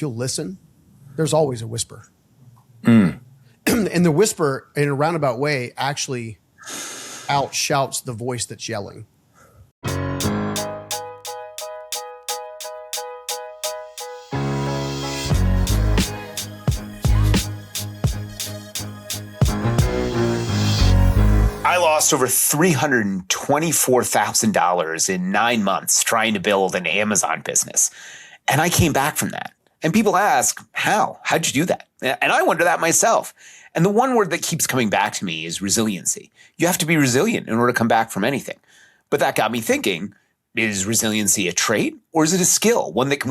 you'll listen, there's always a whisper. Mm. And the whisper, in a roundabout way, actually outshouts the voice that's yelling. I lost over $324,000 in 9 months trying to build an Amazon business. And I came back from that. And people ask, how? How'd you do that? And I wonder that myself. And the one word that keeps coming back to me is resiliency. You have to be resilient in order to come back from anything. But that got me thinking, is resiliency a trait or is it a skill, one that can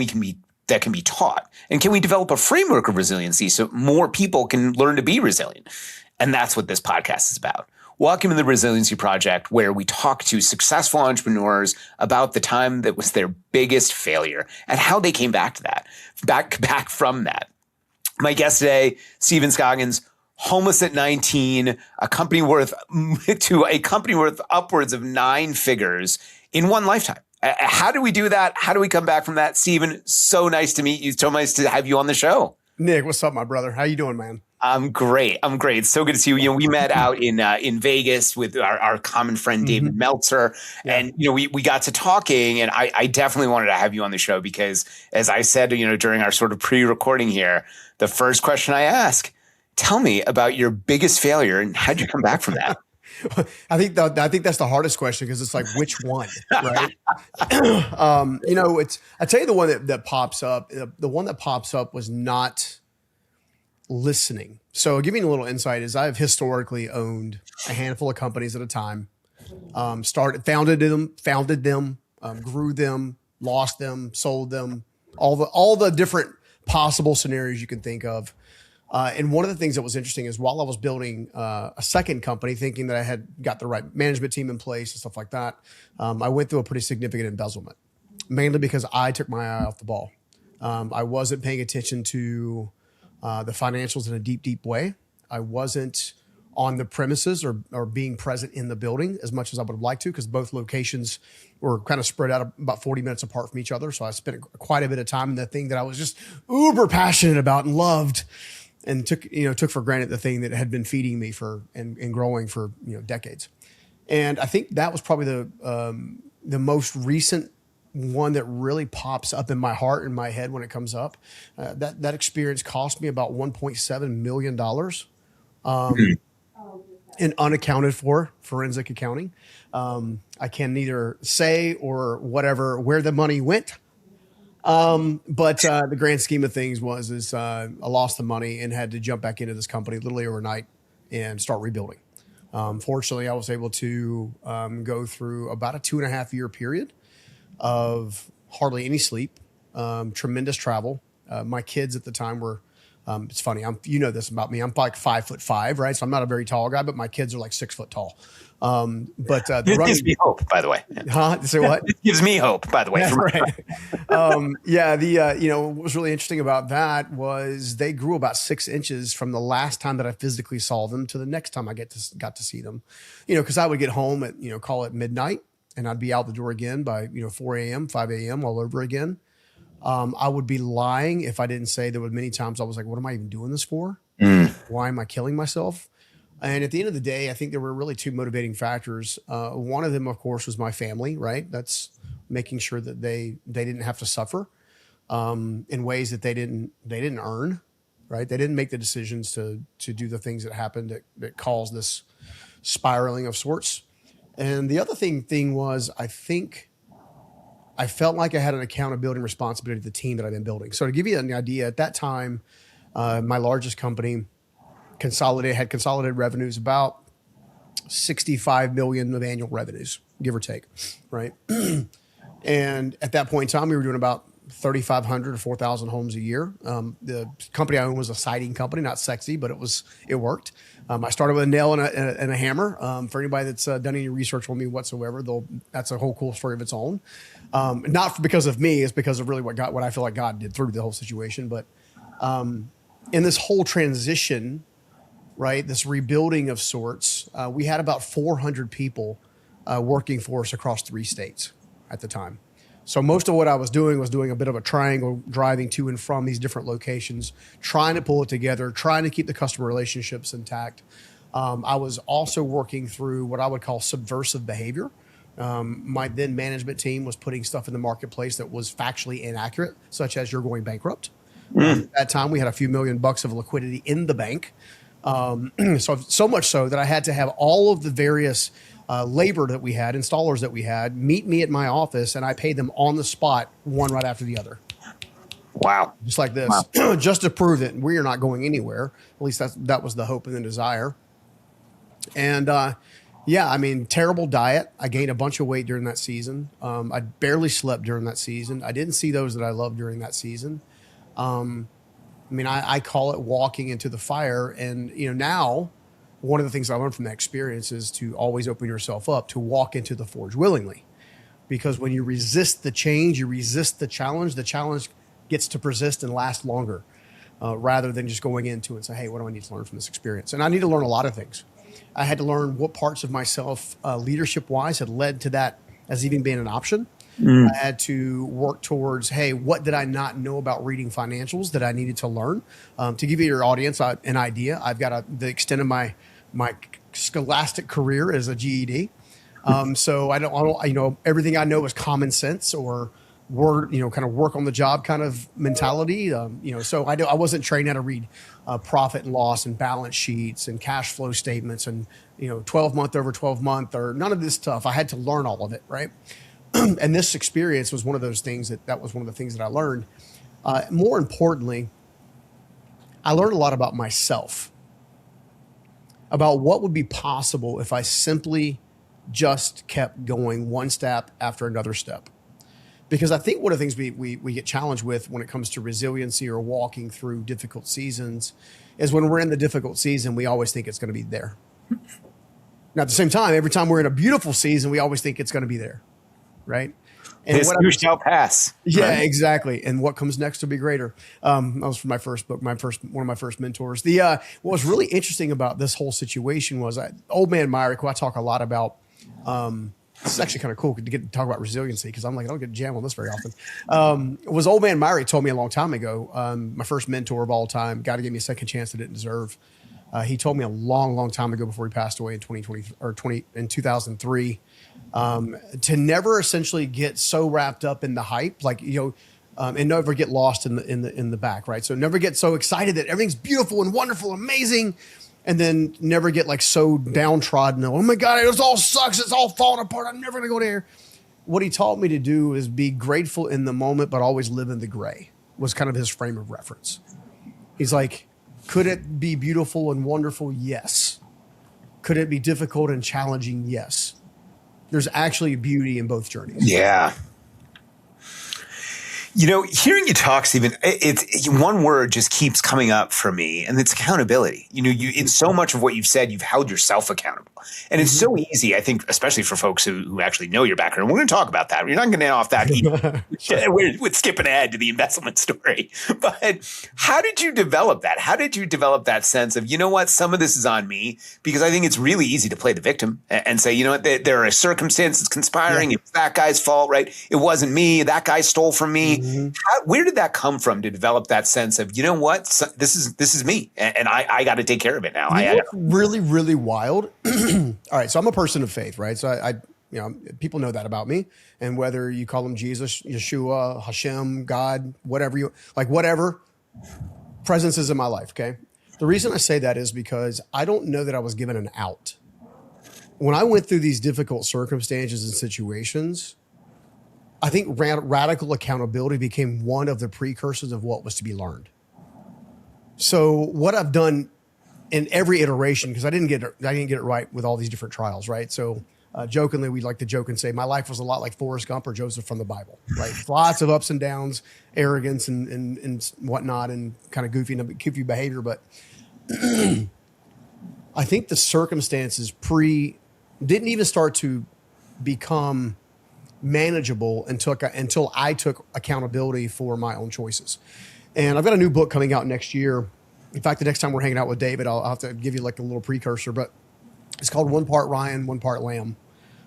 be taught? And can we develop a framework of resiliency so more people can learn to be resilient? And that's what this podcast is about. Welcome to the Resiliency Project, where we talk to successful entrepreneurs about the time that was their biggest failure and how they came back to that, back from that. My guest today, Stephen Scoggins, homeless at 19, a company worth upwards of 9 figures in one lifetime. How do we do that? How do we come back from that? Stephen, so nice to meet you. So nice to have you on the show. Nick, what's up, my brother? How you doing, man? I'm great. It's so good to see you. We met out in Vegas with our common friend, David Meltzer. Yeah. And, we got to talking, and I definitely wanted to have you on the show because, as I said, during our sort of pre-recording here, the first question I ask, tell me about your biggest failure and how'd you come back from that? I think that's the hardest question because it's like, which one, right? I tell you the one that pops up. The one that pops up was not listening. So giving a little insight is I've historically owned a handful of companies at a time. Founded them, grew them, lost them, sold them, all the different possible scenarios you can think of. And one of the things that was interesting is while I was building a second company, thinking that I had got the right management team in place and stuff like that, I went through a pretty significant embezzlement, mainly because I took my eye off the ball. I wasn't paying attention to the financials in a deep way. I wasn't on the premises or being present in the building as much as I would have liked to, because both locations were kind of spread out about 40 minutes apart from each other. So I spent quite a bit of time in the thing that I was just uber passionate about and loved, and took for granted the thing that had been feeding me and growing for decades. And I think that was probably the most recent one that really pops up in my heart and my head when it comes up. That experience cost me about $1.7 million in unaccounted for forensic accounting. I can neither say or whatever where the money went. But the grand scheme of things is I lost the money and had to jump back into this company literally overnight and start rebuilding. Fortunately, I was able to go through about a 2.5-year period of hardly any sleep, tremendous travel. My kids at the time were, it's funny, this about me. I'm like 5'5", right? So I'm not a very tall guy, but my kids are like 6 foot tall. It gives me hope, by the way. Huh? Say what? It gives me hope, by the way. That's right. What was really interesting about that was they grew about 6 inches from the last time that I physically saw them to the next time I got to see them. Because I would get home at, call it midnight, and I'd be out the door again by, 4 a.m., 5 a.m. all over again. I would be lying if I didn't say there were many times I was like, what am I even doing this for? Why am I killing myself? And at the end of the day, I think there were really 2 motivating factors. One of them, of course, was my family, right? That's making sure that they didn't have to suffer in ways that they didn't earn, right? They didn't make the decisions to do the things that happened that caused this spiraling of sorts. And the other thing was, I think I felt like I had an accountability and responsibility to the team that I've been building. So to give you an idea, at that time, my largest company had consolidated revenues about 65 million of annual revenues, give or take, right? And at that point in time, we were doing about 3,500 or 4,000 homes a year. The company I owned was a siding company, not sexy, but it worked. I started with a nail and a hammer. For anybody that's done any research on me whatsoever, that's a whole cool story of its own. Not because of me, it's because of really what I feel like God did through the whole situation. But in this whole transition, right, this rebuilding of sorts, we had about 400 people working for us across 3 states at the time. So most of what I was doing a bit of a triangle, driving to and from these different locations, trying to pull it together, trying to keep the customer relationships intact. I was also working through what I would call subversive behavior. My then management team was putting stuff in the marketplace that was factually inaccurate, such as you're going bankrupt. At that time, we had a few $1,000,000 of liquidity in the bank. So much so that I had to have all of the various labor that we had, installers that we had, meet me at my office, and I paid them on the spot, one right after the other. Wow. Just like this, Wow. just to prove that we are not going anywhere. At least that was the hope and the desire. And yeah, I mean, terrible diet. I gained a bunch of weight during that season. I barely slept during that season. I didn't see those that I loved during that season. I mean, I call it walking into the fire. And, now one of the things I learned from that experience is to always open yourself up to walk into the forge willingly. Because when you resist the change, you resist the challenge gets to persist and last longer rather than just going into it and say, hey, what do I need to learn from this experience? And I need to learn a lot of things. I had to learn what parts of myself, leadership-wise, had led to that as even being an option. I had to work towards, hey, what did I not know about reading financials that I needed to learn? To give your audience an idea, I've got the extent of my scholastic career as a GED. So I don't, everything I know is common sense or kind of work on the job kind of mentality. So I wasn't trained how to read profit and loss and balance sheets and cash flow statements and, 12-month over 12-month or none of this stuff. I had to learn all of it. Right. And this experience was one of those things that was one of the things that I learned. More importantly, I learned a lot about myself, about what would be possible if I simply just kept going one step after another step. Because I think one of the things we get challenged with when it comes to resiliency or walking through difficult seasons is when we're in the difficult season, we always think it's going to be there. Now, at the same time, every time we're in a beautiful season, we always think it's going to be there. Right. And This too shall pass. Yeah, Right? Exactly. And what comes next will be greater. That was from my first book, one of my first mentors. What was really interesting about this whole situation was old man Myrick, who I talk a lot about. This is actually kind of cool to get to talk about resiliency because I'm like, I don't get to jam on this very often. Was old man Myrick told me a long time ago, my first mentor of all time, guy to give me a second chance I didn't deserve. He told me a long, long time ago before he passed away in 2003, to never essentially get so wrapped up in the hype, and never get lost in the back, right? So never get so excited that everything's beautiful and wonderful, amazing, and then never get so downtrodden. Oh my God, it all sucks. It's all falling apart. I'm never gonna go there. What he taught me to do is be grateful in the moment, but always live in the gray. Was kind of his frame of reference. He's like, could it be beautiful and wonderful? Yes. Could it be difficult and challenging? Yes. There's actually beauty in both journeys. Yeah. Hearing you talk, Stephen, it's one word just keeps coming up for me, and it's accountability. In so much of what you've said, you've held yourself accountable. And it's so easy, I think, especially for folks who actually know your background. We're going to talk about that. You're not going to get off that. We're skipping ahead to the investment story. But how did you develop that? How did you develop that sense of, some of this is on me? Because I think it's really easy to play the victim and say, there are circumstances conspiring. It's that guy's fault, right? It wasn't me. That guy stole from me. Where did that come from to develop that sense of, this is me and I got to take care of it now? Really, really wild. All right. So I'm a person of faith, right? So I people know that about me. And whether you call him Jesus, Yeshua, Hashem, God, whatever presence is in my life. Okay. The reason I say that is because I don't know that I was given an out. When I went through these difficult circumstances and situations, I think radical accountability became one of the precursors of what was to be learned. So what I've done in every iteration, because I didn't get it right with all these different trials, right? So jokingly, we like to joke and say my life was a lot like Forrest Gump or Joseph from the Bible, right? Lots of ups and downs, arrogance and whatnot, and kind of goofy behavior. But I think the circumstances didn't even start to become manageable until I took accountability for my own choices. And I've got a new book coming out next year. In fact, the next time we're hanging out with David, I'll have to give you a little precursor, but it's called One Part Ryan, One Part Lamb,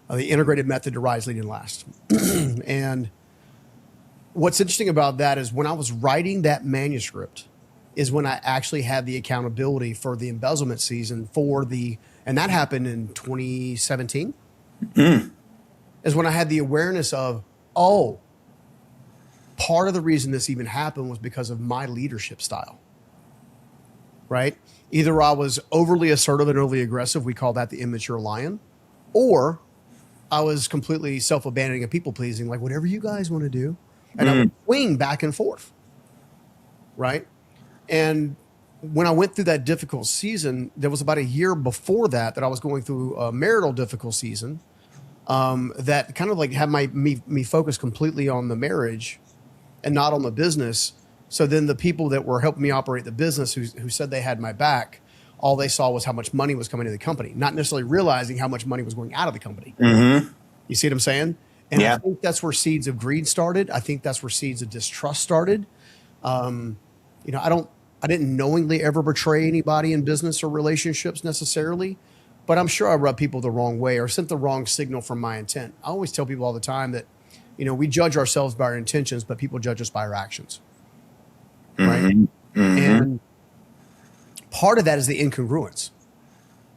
the integrated method to rise, lead, and last. And what's interesting about that is when I was writing that manuscript is when I actually had the accountability for the embezzlement season and that happened in 2017 is when I had the awareness of, oh, part of the reason this even happened was because of my leadership style, right? Either I was overly assertive and overly aggressive. We call that the immature lion, or I was completely self-abandoning and people-pleasing, like whatever you guys want to do. And I would swing back and forth, right? And when I went through that difficult season, there was about a year before that I was going through a marital difficult season that kind of like had me focus completely on the marriage and not on the business. So then the people that were helping me operate the business who said they had my back, all they saw was how much money was coming into the company, not necessarily realizing how much money was going out of the company. You see what I'm saying? And I think that's where seeds of greed started. I think that's where seeds of distrust started. I didn't knowingly ever betray anybody in business or relationships necessarily, but I'm sure I rubbed people the wrong way or sent the wrong signal from my intent. I always tell people all the time that, we judge ourselves by our intentions, but people judge us by our actions. Right. And part of that is the incongruence.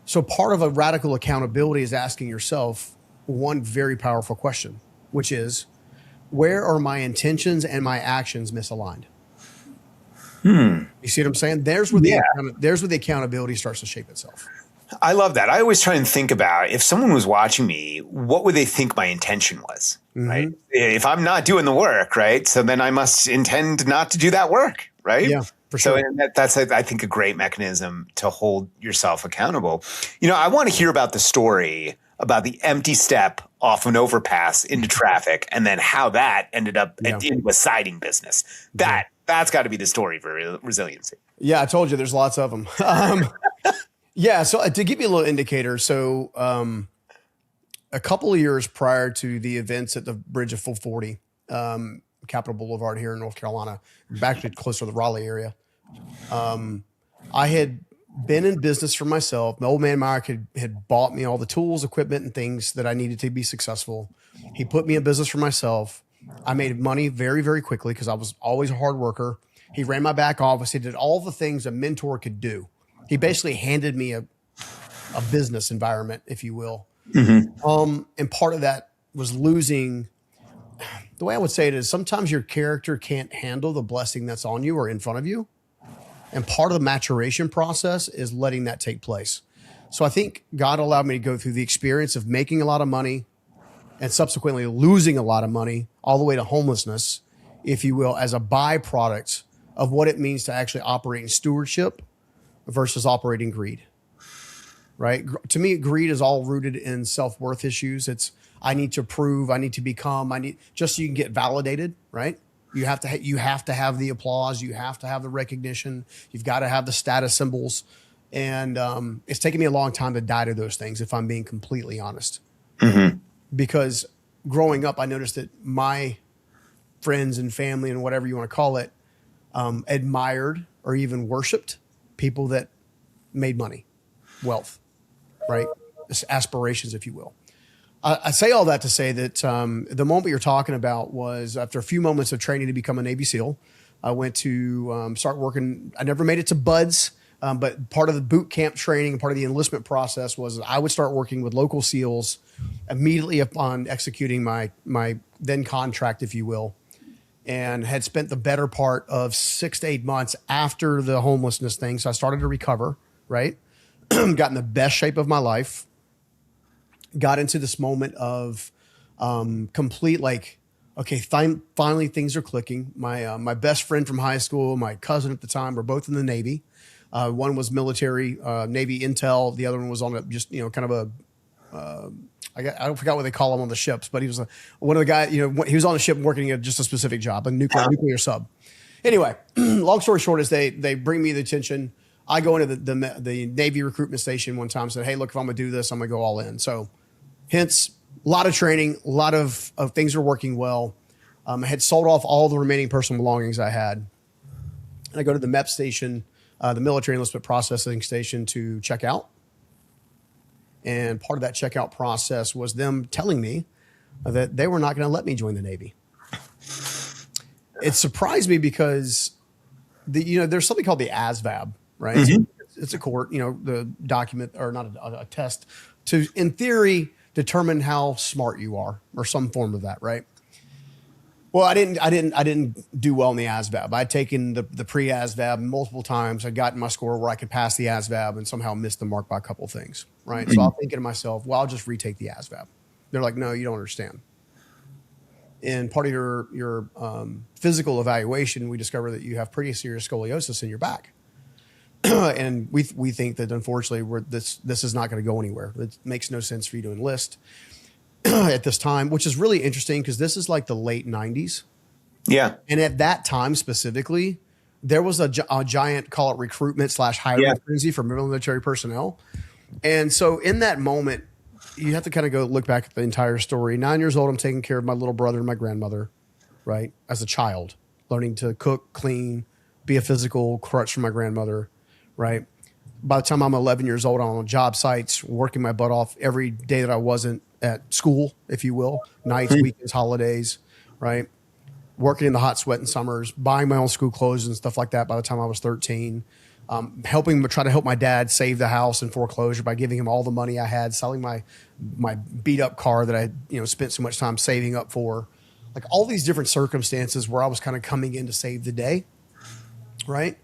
So part of a radical accountability is asking yourself one very powerful question, which is, where are my intentions and my actions misaligned? You see what I'm saying? There's where the accountability starts to shape itself. I love that. I always try and think about, if someone was watching me, what would they think my intention was, right? If I'm not doing the work, right? So then I must intend not to do that work, right? Yeah, for sure. So that's, I think, a great mechanism to hold yourself accountable. I want to hear about the story about the empty step off an overpass into traffic and then how that ended up into a siding business. That's got to be the story for resiliency. Yeah, I told you there's lots of them. So to give you a little indicator, a couple of years prior to the events at the Bridge of 440, Capitol Boulevard here in North Carolina, actually closer to the Raleigh area, I had been in business for myself. My old man Mark had bought me all the tools, equipment, and things that I needed to be successful. He put me in business for myself. I made money very, very quickly because I was always a hard worker. He ran my back office. He did all the things a mentor could do. He basically handed me a business environment, if you will. And part of that was losing. The way I would say it is sometimes your character can't handle the blessing that's on you or in front of you. And part of the maturation process is letting that take place. So I think God allowed me to go through the experience of making a lot of money and subsequently losing a lot of money all the way to homelessness, if you will, as a byproduct of what it means to actually operate in stewardship versus operating greed, right? To me, greed is all rooted in self-worth issues. It's, I need to prove, I need to become, just so you can get validated, right? You have to have the applause. You have to have the recognition. You've got to have the status symbols. And it's taken me a long time to die to those things, if I'm being completely honest. Because growing up, I noticed that my friends and family and whatever you want to call it, admired or even worshiped people that made money, wealth, right? Aspirations, if you will. I say all that to say that the moment you're talking about was after a few moments of training to become a Navy SEAL. I went to start working. I never made it to BUDS, but part of the boot camp training, part of the enlistment process was I would start working with local SEALs immediately upon executing my then contract, if you will, and had spent the better part of 6 to 8 months after the homelessness thing. So I started to recover, right? Got in the best shape of my life. Got into this moment of complete okay, finally things are clicking. My best friend from high school, my cousin at the time, were both in the Navy. One was military, Navy intel. The other one was on kind of a, I forgot what they call them on the ships, but he was one of the guys, he was on the ship working at just a specific job, a nuclear sub. Anyway, long story short is they bring me the attention. I go into the Navy recruitment station one time and said, hey, look, if I'm going to do this, I'm going to go all in. So hence a lot of training, a lot of things are working well. I had sold off all the remaining personal belongings I had. And I go to the MEP station, the military enlistment processing station, to check out. And part of that checkout process was them telling me that they were not going to let me join the Navy. it surprised me because there's something called the ASVAB, right? Mm-hmm. It's a court, the document or not a test to, in theory, determine how smart you are or some form of that, right? Well, I didn't do well in the ASVAB. I'd taken the pre-ASVAB multiple times. I'd gotten my score where I could pass the ASVAB and somehow missed the mark by a couple of things, right? So I'm thinking to myself, well, I'll just retake the ASVAB. They're like, no, you don't understand. In part of your physical evaluation, we discover that you have pretty serious scoliosis in your back. And we think that unfortunately this is not going to go anywhere. It makes no sense for you to enlist at this time, which is really interesting because this is like the late 90s. Yeah. And at that time specifically, there was a giant, call it recruitment / hiring frenzy for military personnel. And so in that moment, you have to kind of go look back at the entire story. 9 years old, I'm taking care of my little brother and my grandmother, right? As a child, learning to cook, clean, be a physical crutch for my grandmother, right? By the time I'm 11 years old, I'm on job sites, working my butt off every day that I wasn't at school, if you will, nights, weekends, holidays, right? Working in the hot sweat in summers, buying my own school clothes and stuff like that by the time I was 13. Try to help my dad save the house in foreclosure by giving him all the money I had, selling my beat up car that I spent so much time saving up for. Like all these different circumstances where I was kind of coming in to save the day, right?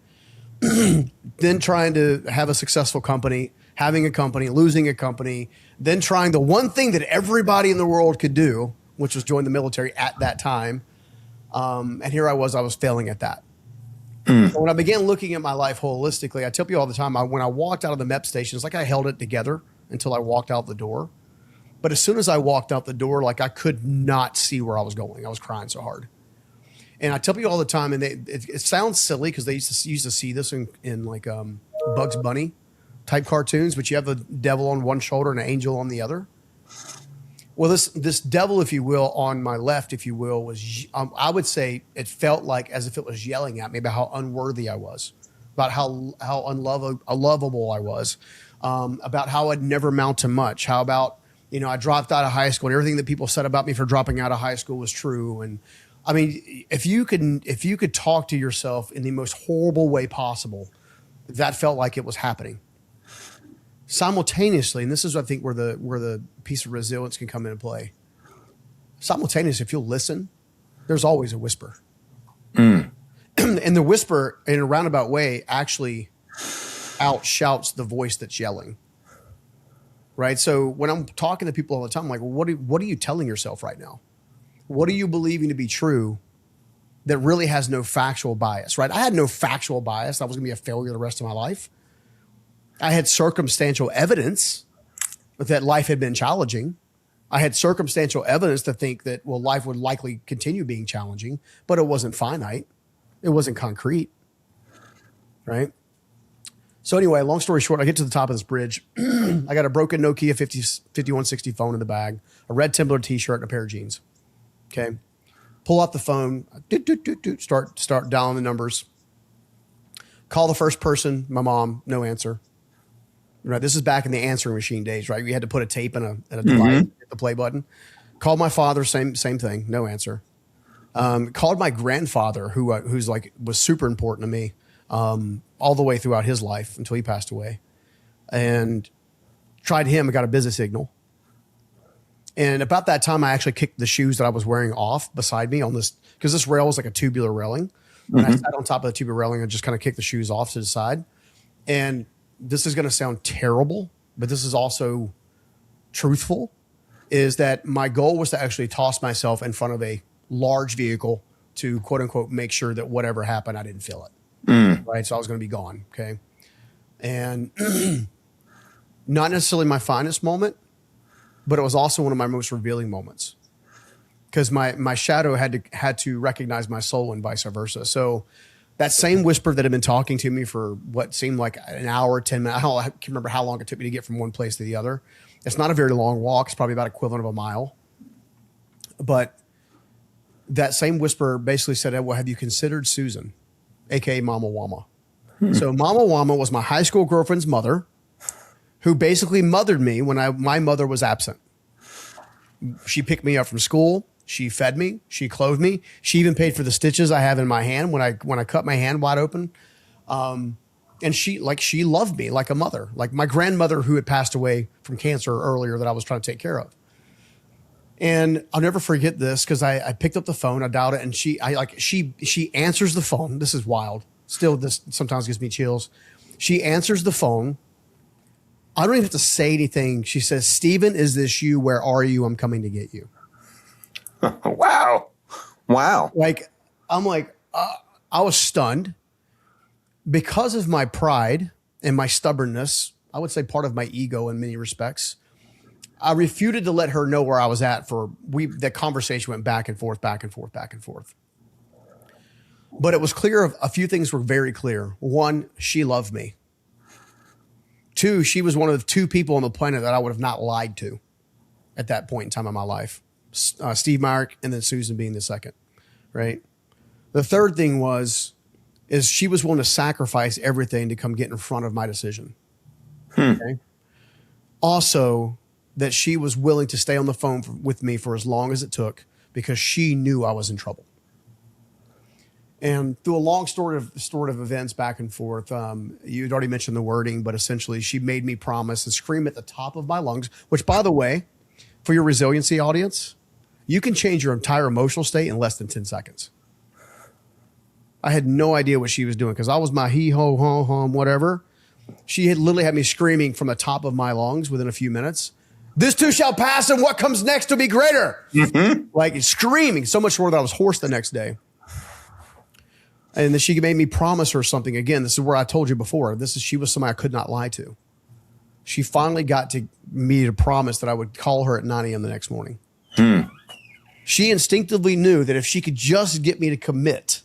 Then trying to have a successful company, having a company, losing a company, then trying the one thing that everybody in the world could do, which was join the military at that time. And here I was failing at that. So when I began looking at my life holistically, I tell people all the time, when I walked out of the MEP station, it's like I held it together until I walked out the door. But as soon as I walked out the door, like I could not see where I was going. I was crying so hard. And I tell people all the time, and it sounds silly because they used to see this in like Bugs Bunny type cartoons, but you have the devil on one shoulder and an angel on the other. Well, this devil, if you will, on my left, if you will, was I would say it felt like as if it was yelling at me about how unworthy I was, about how unlovable I was, about how I'd never amount to much, how about I dropped out of high school and everything that people said about me for dropping out of high school was true. And I mean, if you could talk to yourself in the most horrible way possible, that felt like it was happening. Simultaneously, and this is I think where the piece of resilience can come into play. Simultaneously, if you'll listen, there's always a whisper. And the whisper, in a roundabout way, actually outshouts the voice that's yelling. Right? So when I'm talking to people all the time, I'm like, well, what are you telling yourself right now? What are you believing to be true that really has no factual bias, right? I had no factual bias. I was going to be a failure the rest of my life. I had circumstantial evidence that life had been challenging. I had circumstantial evidence to think that, well, life would likely continue being challenging, but it wasn't finite. It wasn't concrete, right? So anyway, long story short, I get to the top of this bridge. I got a broken Nokia 5160 phone in the bag, a red Timberland t-shirt, and a pair of jeans. Okay. Pull out the phone, start dialing the numbers. Call the first person, my mom, no answer. Right. This is back in the answering machine days, right? We had to put a tape in a device, hit the play button. Called my father, same thing, no answer. Called my grandfather, was super important to me, all the way throughout his life until he passed away, and tried him. I got a busy signal. And about that time, I actually kicked the shoes that I was wearing off beside me on this, because this rail was like a tubular railing. And I sat on top of the tubular railing and just kind of kicked the shoes off to the side. And this is going to sound terrible, but this is also truthful, is that my goal was to actually toss myself in front of a large vehicle to quote unquote make sure that whatever happened, I didn't feel it. Right. So I was going to be gone. Okay. And not necessarily my finest moment, but it was also one of my most revealing moments, because my shadow had to recognize my soul and vice versa. So that same whisper that had been talking to me for what seemed like an hour, 10 minutes. I can't remember how long it took me to get from one place to the other. It's not a very long walk. It's probably about equivalent of a mile. But that same whisper basically said, well, have you considered Susan, AKA Mama Wama? So Mama Wama was my high school girlfriend's mother, who basically mothered me when my mother was absent. She picked me up from school. She fed me. She clothed me. She even paid for the stitches I have in my hand when I cut my hand wide open. And she loved me like a mother, like my grandmother who had passed away from cancer earlier that I was trying to take care of. And I'll never forget this because I picked up the phone, I dialed it, and she answers the phone. This is wild. Still, this sometimes gives me chills. She answers the phone. I don't even have to say anything. She says, "Stephen, is this you? Where are you? I'm coming to get you." Wow. Like, I'm like, I was stunned because of my pride and my stubbornness. I would say part of my ego in many respects. I refuted to let her know where I was at the conversation went back and forth. But it was clear, a few things were very clear. One, she loved me. Two, she was one of the two people on the planet that I would have not lied to at that point in time in my life. Steve Myrick and then Susan being the second, right? The third thing is she was willing to sacrifice everything to come get in front of my decision. Okay. Also, that she was willing to stay on the phone with me for as long as it took because she knew I was in trouble. And through a long story of events back and forth, you'd already mentioned the wording, but essentially she made me promise and scream at the top of my lungs, which, by the way, for your resiliency audience, you can change your entire emotional state in less than 10 seconds. I had no idea what she was doing because I was my hee-ho, hum, whatever. She had literally had me screaming from the top of my lungs within a few minutes. This too shall pass, and what comes next will be greater. Mm-hmm. Like screaming so much more that I was hoarse the next day. And then she made me promise her something. Again, this is where I told you before. She was somebody I could not lie to. She finally got me to promise that I would call her at 9 a.m. the next morning. She instinctively knew that if she could just get me to commit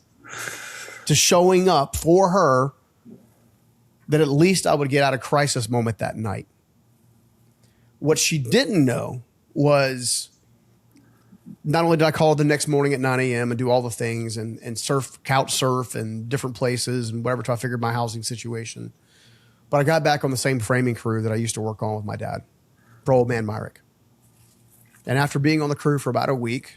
to showing up for her, that at least I would get out of crisis moment that night. What she didn't know was not only did I call her the next morning at 9 a.m. and do all the things and couch surf in different places and whatever till I figured my housing situation, but I got back on the same framing crew that I used to work on with my dad, for old man Myrick. And after being on the crew for about a week,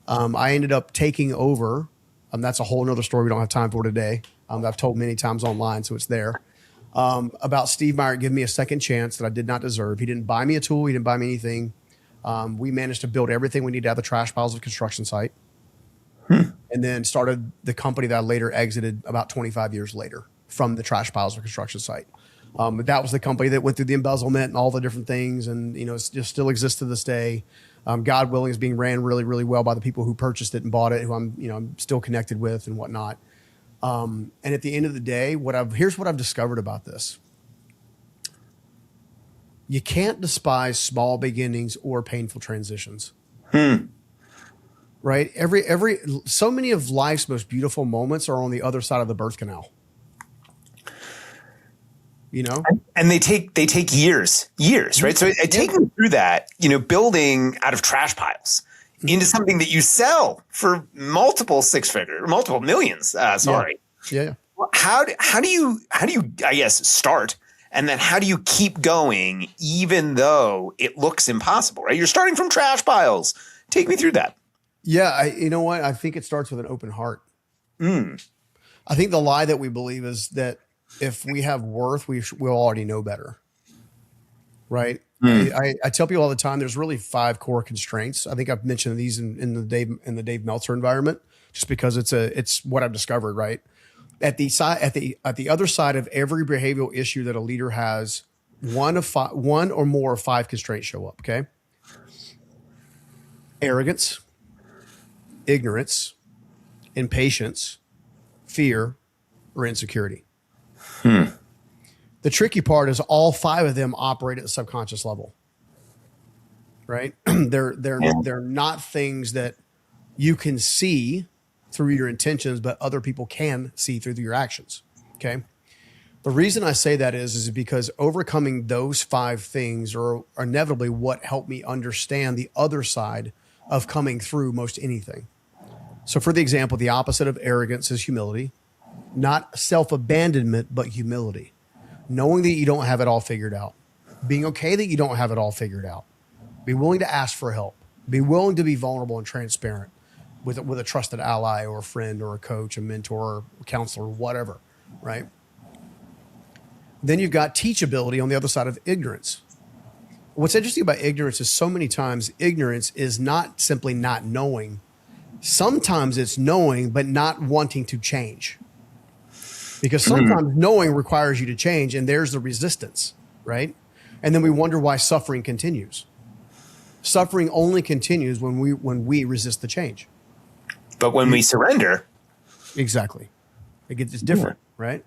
I ended up taking over. That's a whole nother story we don't have time for today. I've told many times online, so it's there. About Steve Myrick giving me a second chance that I did not deserve. He didn't buy me a tool. He didn't buy me anything. We managed to build everything we needed out of the trash piles of the construction site. And then started the company that I later exited about 25 years later from the trash piles of the construction site. That was the company that went through the embezzlement and all the different things. And, it just still exists to this day. God willing, is being ran really, really well by the people who purchased it and bought it, who I'm still connected with and whatnot. And at the end of the day, here's what I've discovered about this. You can't despise small beginnings or painful transitions. Right? So many of life's most beautiful moments are on the other side of the birth canal. And they take years, right? So take me through that, building out of trash piles into something that you sell for multiple millions. Yeah. How do you, I guess, start? And then how do you keep going even though it looks impossible, right? You're starting from trash piles. Take me through that. Yeah. You know what? I think it starts with an open heart. I think the lie that we believe is that if we have worth, we'll already know better. Right. I tell people all the time, there's really 5 core constraints. I think I've mentioned these in the Dave Meltzer environment, just because it's what I've discovered. Right. At the other side of every behavioral issue that a leader has, one or more of 5 constraints show up. Okay. Arrogance, ignorance, impatience, fear, or insecurity. The tricky part is all 5 of them operate at the subconscious level, right? They're not things that you can see through your intentions, but other people can see through your actions. Okay. The reason I say that is because overcoming those 5 things are inevitably what helped me understand the other side of coming through most anything. So for the example, the opposite of arrogance is humility, not self-abandonment, but humility. Knowing that you don't have it all figured out, being okay that you don't have it all figured out, be willing to ask for help, Be willing to be vulnerable and transparent with a trusted ally or a friend or a coach, a mentor, a counselor, whatever, right? Then you've got teachability on the other side of ignorance. What's interesting about ignorance is so many times ignorance is not simply not knowing. Sometimes it's knowing, but not wanting to change. Because sometimes knowing requires you to change, and there's the resistance, right? And then we wonder why suffering continues. Suffering only continues when we resist the change. But when we surrender. Exactly. It's different, right?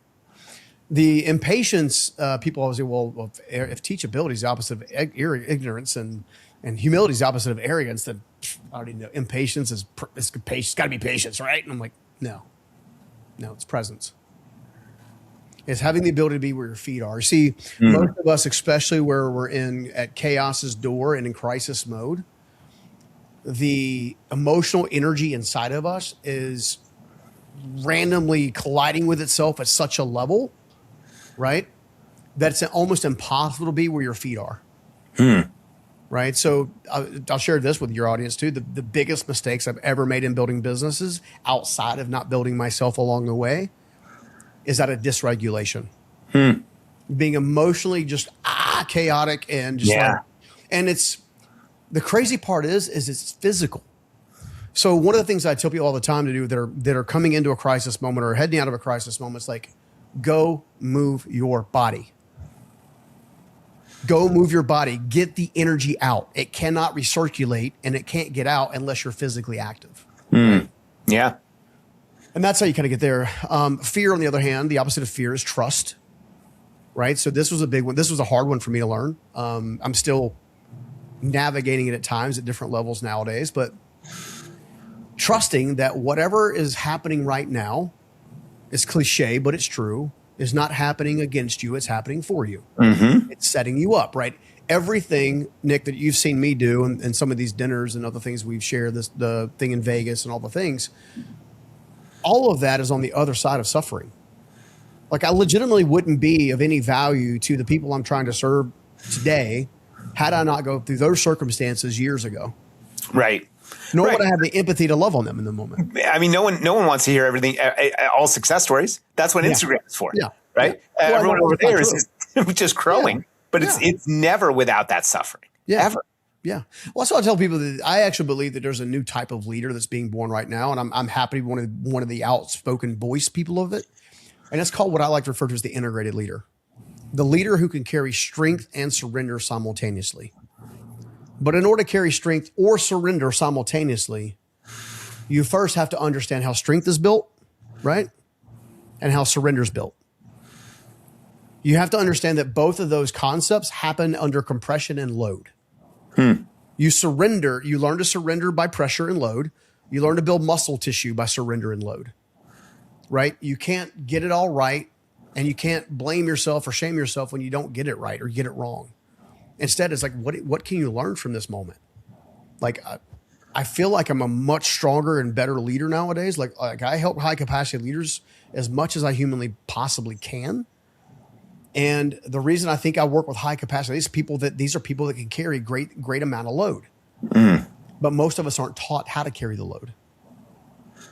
The impatience, people always say, well, if teachability is the opposite of ignorance and humility is the opposite of arrogance, then I already know impatience is patience. It's got to be patience, right? And I'm like, no, it's presence. It's having the ability to be where your feet are. See, most of us, especially where we're at chaos's door and in crisis mode, the emotional energy inside of us is randomly colliding with itself at such a level, right, that it's almost impossible to be where your feet are. Right. So I'll share this with your audience too. The biggest mistakes I've ever made in building businesses outside of not building myself along the way is out of dysregulation, being emotionally just chaotic and just and it's the crazy part is it's physical. So one of the things I tell people all the time to do that are coming into a crisis moment or heading out of a crisis moment is like, go move your body. Go move your body. Get the energy out. It cannot recirculate and it can't get out unless you're physically active. Right? Yeah. And that's how you kind of get there. Fear, on the other hand, the opposite of fear is trust. Right. So this was a big one. This was a hard one for me to learn. I'm still navigating it at times at different levels nowadays, but trusting that whatever is happening right now, it's cliche, but it's true, is not happening against you. It's happening for you. It's setting you up, right? Everything, Nick, that you've seen me do and some of these dinners and other things we've shared, the thing in Vegas and all the things, all of that is on the other side of suffering. Like I legitimately wouldn't be of any value to the people I'm trying to serve today had I not go through those circumstances years ago. Right. Nor would I have the empathy to love on them in the moment. I mean, no one wants to hear everything, all success stories. That's what Instagram is for. Yeah. Right. Yeah. Well, everyone over there is just crowing, but it's never without that suffering. Yeah. Ever. Yeah. Well, so I tell people that I actually believe that there's a new type of leader that's being born right now. And I'm happy to be one of the outspoken voice people of it. And it's called what I like to refer to as the integrated leader. The leader who can carry strength and surrender simultaneously. But in order to carry strength or surrender simultaneously, you first have to understand how strength is built, right? And how surrender is built. You have to understand that both of those concepts happen under compression and load. You surrender, you learn to surrender by pressure and load. You learn to build muscle tissue by surrender and load, right? You can't get it all right, and you can't blame yourself or shame yourself when you don't get it right or get it wrong. Instead, it's like, what can you learn from this moment? Like, I feel like I'm a much stronger and better leader nowadays. Like I help high capacity leaders as much as I humanly possibly can. And the reason I think I work with high capacity, these are people that can carry great amount of load. But most of us aren't taught how to carry the load.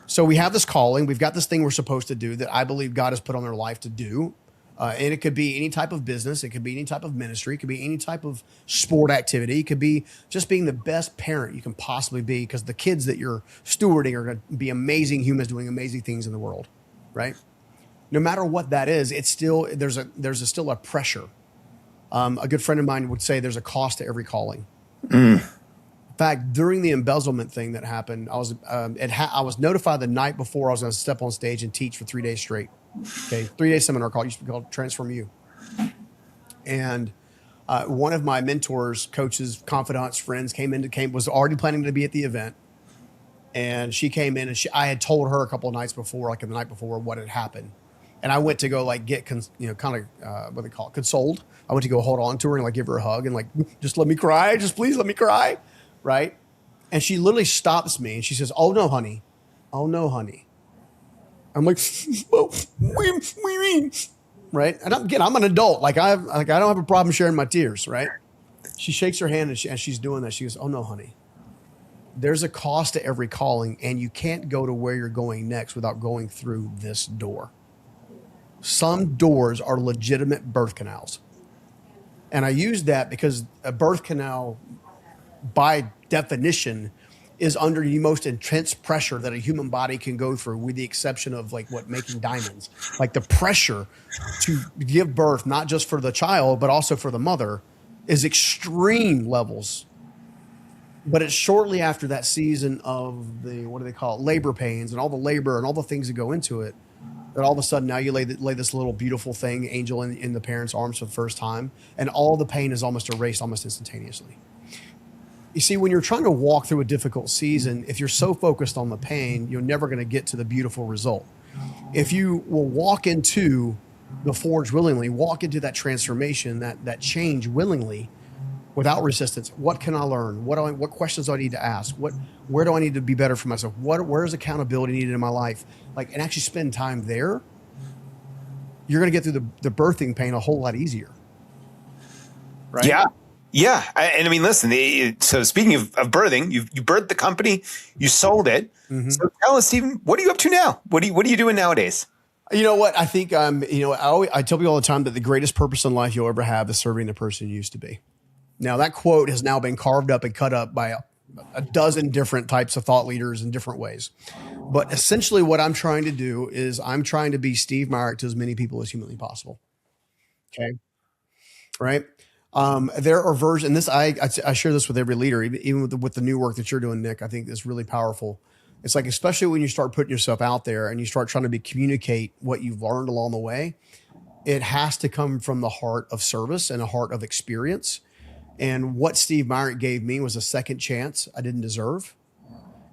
So we have this calling. We've got this thing we're supposed to do that I believe God has put on their life to do. And it could be any type of business. It could be any type of ministry. It could be any type of sport activity. It could be just being the best parent you can possibly be, because the kids that you're stewarding are going to be amazing humans doing amazing things in the world, right? No matter what that is, it's still there's still a pressure. A good friend of mine would say there's a cost to every calling. In fact, during the embezzlement thing that happened, I was notified the night before I was going to step on stage and teach for 3 days straight. Okay, 3-day seminar used to be called Transform You. And one of my mentors, coaches, confidants, friends was already planning to be at the event. And she came in and I had told her a couple of nights before, like the night before, what had happened. And I went to go like get, what they call it, consoled. I went to go hold on to her and like give her a hug and like, just let me cry. Just please let me cry. Right. And she literally stops me and she says, "Oh no, honey. Oh no, honey." I'm like, what do you mean? Right. And I'm an adult. I don't have a problem sharing my tears. Right. She shakes her hand and she's doing that. She goes, "Oh no, honey. there's a cost to every calling, and you can't go to where you're going next without going through this door. Some doors are legitimate birth canals. And I use that because a birth canal, by definition, is under the most intense pressure that a human body can go through, with the exception of like making diamonds. Like the pressure to give birth, not just for the child, but also for the mother, is extreme levels. But it's shortly after that season of the, what do they call it, labor pains and all the labor and all the things that go into it, that all of a sudden now you lay this little beautiful thing, angel, in the parent's arms for the first time, and all the pain is almost erased almost instantaneously. You see, when you're trying to walk through a difficult season, if you're so focused on the pain, you're never going to get to the beautiful result. If you will walk into the forge willingly, walk into that transformation, that change willingly, without resistance, what can I learn? What questions do I need to ask? Where do I need to be better for myself? Where's accountability needed in my life? Like, and actually spend time there, you're going to get through the birthing pain a whole lot easier. Right? Yeah. Yeah. And I mean, listen, so speaking of birthing, you birthed the company, you sold it. Mm-hmm. So tell us, Stephen, what are you up to now? What are you doing nowadays? You know what? I think, I tell people all the time that the greatest purpose in life you'll ever have is serving the person you used to be. Now, that quote has now been carved up and cut up by a dozen different types of thought leaders in different ways. But essentially what I'm trying to do is I'm trying to be Steve Myrick to as many people as humanly possible. Okay. Right. There are versions, and this, I share this with every leader, even with the new work that you're doing, Nick. I think it's really powerful. It's like, especially when you start putting yourself out there and you start trying to communicate what you've learned along the way, it has to come from the heart of service and a heart of experience. And what Steve Myrick gave me was a second chance I didn't deserve.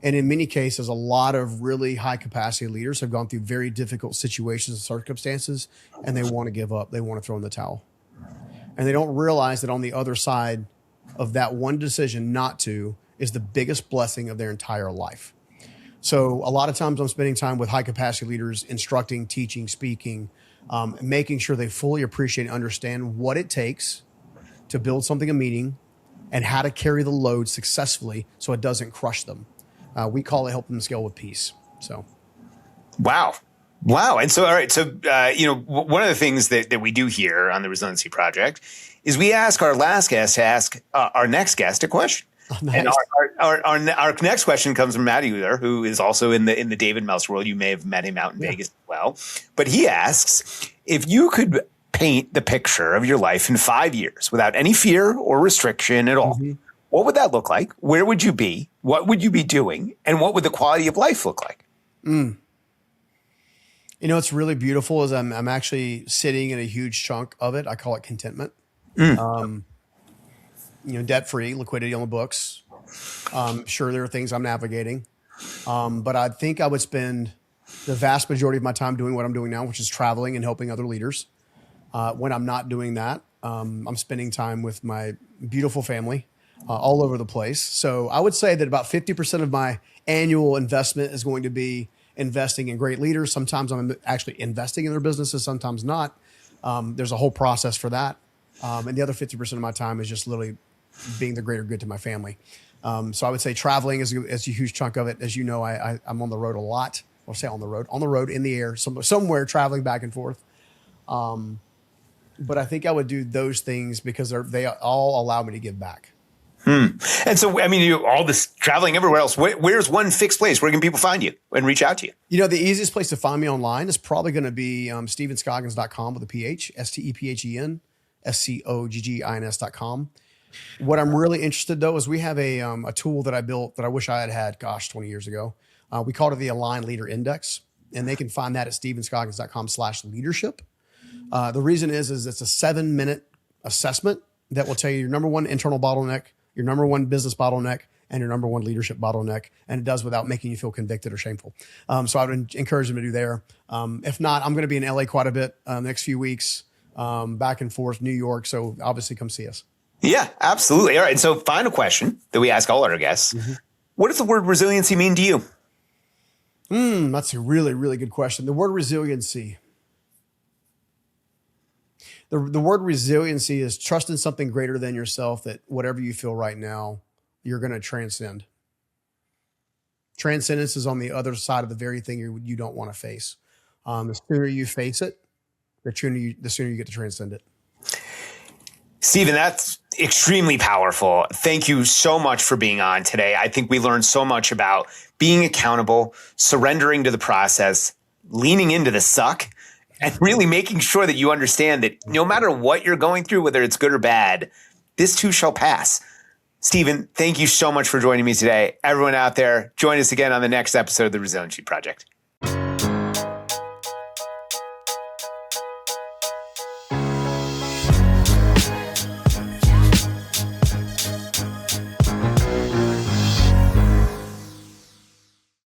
And in many cases, a lot of really high capacity leaders have gone through very difficult situations and circumstances, and they want to give up. They want to throw in the towel. And they don't realize that on the other side of that one decision not to is the biggest blessing of their entire life. So a lot of times I'm spending time with high capacity leaders, instructing, teaching, speaking, making sure they fully appreciate and understand what it takes to build something a meeting and how to carry the load successfully so it doesn't crush them. We call it helping them scale with peace. So. Wow. And so, all right. So, one of the things that we do here on the Resiliency Project is we ask our last guest to ask our next guest a question. Oh, nice. And our next question comes from Matty Uller, who is also in the David Meltzer world. You may have met him out in Vegas as well. But he asks, if you could paint the picture of your life in 5 years without any fear or restriction at all, what would that look like? Where would you be? What would you be doing? And what would the quality of life look like? It's really beautiful is I'm actually sitting in a huge chunk of it. I call it contentment. Debt-free, liquidity on the books. Sure, there are things I'm navigating. But I think I would spend the vast majority of my time doing what I'm doing now, which is traveling and helping other leaders. When I'm not doing that, I'm spending time with my beautiful family all over the place. So I would say that about 50% of my annual investment is going to be investing in great leaders. Sometimes I'm actually investing in their businesses, sometimes not. There's a whole process for that. And the other 50% of my time is just literally being the greater good to my family. So I would say traveling is a huge chunk of it. As you know, I'm on the road a lot. I'll say on the road, in the air, somewhere traveling back and forth. But I think I would do those things because they all allow me to give back. And so, I mean, all this traveling everywhere else, where's one fixed place? Where can people find you and reach out to you? The easiest place to find me online is probably going to be StephenScoggins.com with a PH, STEPHEN, SCOGGINS.com. What I'm really interested, though, is we have a tool that I built that I wish I had 20 years ago. We called it the Aligned Leader Index, and they can find that at StephenScoggins.com/leadership. The reason is it's a 7-minute assessment that will tell you your number one internal bottleneck, your number one business bottleneck, and your number one leadership bottleneck. And it does without making you feel convicted or shameful. So I would encourage them to do there. If not, I'm going to be in LA quite a bit next few weeks, back and forth, New York. So obviously come see us. Yeah, absolutely. All right. So final question that we ask all our guests. What does the word resiliency mean to you? That's a really, really good question. The word resiliency. The word resiliency is trusting something greater than yourself, that whatever you feel right now, you're going to transcend. Transcendence is on the other side of the very thing you don't want to face. The sooner you face it, the sooner you get to transcend it. Stephen, that's extremely powerful. Thank you so much for being on today. I think we learned so much about being accountable, surrendering to the process, leaning into the suck, and really making sure that you understand that no matter what you're going through, whether it's good or bad, this too shall pass. Stephen, thank you so much for joining me today. Everyone out there, join us again on the next episode of the Resiliency Project.